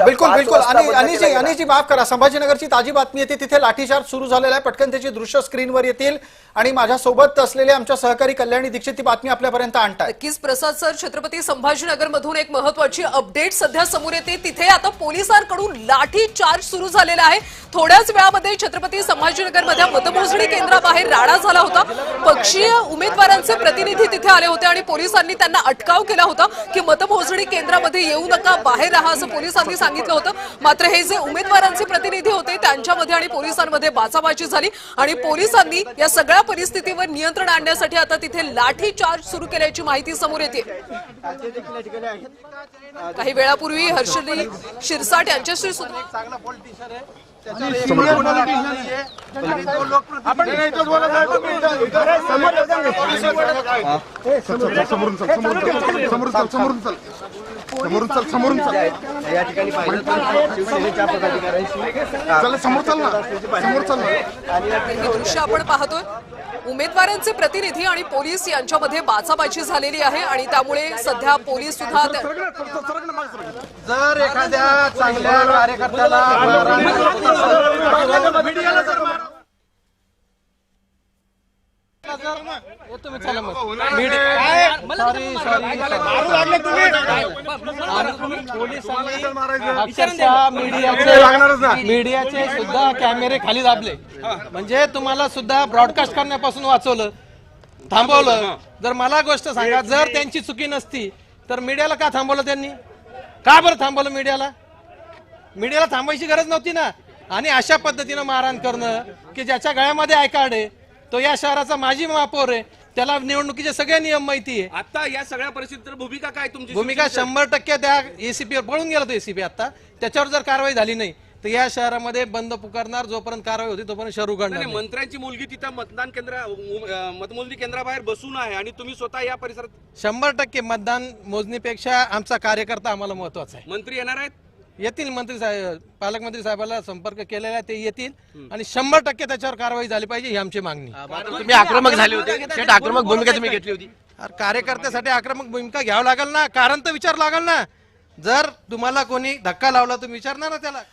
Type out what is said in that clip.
बिल्कुल बिल्कुल अनिश जी माफ करा, संभाजीनगरची ताजी बातमी येते, तिथे लाठीचार्ज सुरू झालेला आहे. पटकन त्याची दृश्य स्क्रीनवर येतील आणि माझ्यासोबत असलेले आमच्या सहकारी कल्याणी दीक्षित ती बातमी आपल्यापर्यंत आणतात. नक्कीच प्रसाद सर, छत्रपती संभाजीनगर मधून एक महत्त्वाची अपडेट सध्या समोर येते. तिथे आता पोलिसांकडून लाठी चार्ज सुरू झालेला आहे. थोड्याच वेळामध्ये छत्रपती संभाजीनगर मध्ये मतमोजणी केंद्राबाहेर राडा झाला होता. पक्षीय उमेदवारांचे प्रतिनिधी तिथे आले होते आणि पोलिसांनी त्यांना अटकाव केला होता की मतमोजणी केंद्रामध्ये येऊ नका, बाहेर राहा असं पोलिसांनी सांगितलं होतं. मात्र हे जे उमेदवारांचे प्रतिनिधी होते त्यांच्यामध्ये आणि पोलिसांमध्ये बाचाबाची झाली आणि पोलिसांनी या सगळ्या परिस्थितीवर नियंत्रण आणण्यासाठी आता तिथे लाठी चार्ज सुरू केल्याची माहिती समोर येते. काही वेळापूर्वी हर्षदी शिरसाट यांच्याशी दृश्य आपण पाहतोय. उमेदवारांचे प्रतिनिधी आणि पोलीस यांच्यामध्ये बाचाबाची झालेली आहे आणि त्यामुळे सध्या पोलीस सुद्धा जर एखाद्या चांगल्या कार्यकर्त्याला मीडियाचे सुद्धा कॅमेरे खाली दाबले, म्हणजे तुम्हाला सुद्धा ब्रॉडकास्ट करण्यापासून वाचवलं, थांबवलं. जर मला गोष्ट सांगा, जर त्यांची चुकी नसती तर मीडियाला का थांबवलं त्यांनी? का बरं थांबवलं मीडियाला? मीडियाला थांबायची गरज नव्हती ना. आणि अशा पद्धतीनं मारहाण करणं की ज्याच्या गळ्यामध्ये आय कार्ड आहे, तो या शहराचा माजी महापौर आहे, त्याला निवडणुकीचे सगळे नियम माहिती आहे. आता या सगळ्या परिस्थितीत भूमिका काय तुमची? भूमिका 100% त्या एसीपीवर पळून गेला तो एसीपी. आता त्याच्यावर जर कारवाई झाली नाही तर या शहरामध्ये बंद पुकारणार. जोपर्यंत कारवाई होती तोपर्यंत शहर उघडणार. मंत्र्यांची मुलगी तिथं मतमोजणी केंद्राबाहेर बसून आहे आणि तुम्ही स्वतः या परिसरात 100% मतदान मोजणीपेक्षा आमचा कार्यकर्ता आम्हाला महत्वाचा आहे. मंत्री येणार आहेत? येतील मंत्री साहेब, पालकमंत्री साहेबांना संपर्क केलेला आहे, ते येतील आणि 100% त्याच्यावर कारवाई झाली पाहिजे ही आमची मागणी. तुम्ही आक्रमक झाले होते, थेट आक्रमक भूमिका तुम्ही घेतली होती. कार्यकर्त्यासाठी आक्रमक भूमिका घ्यावं लागेल ना, कारण तर विचार लागेल ना. जर तुम्हाला कोणी धक्का लावला तुम्ही विचारणार ना त्याला.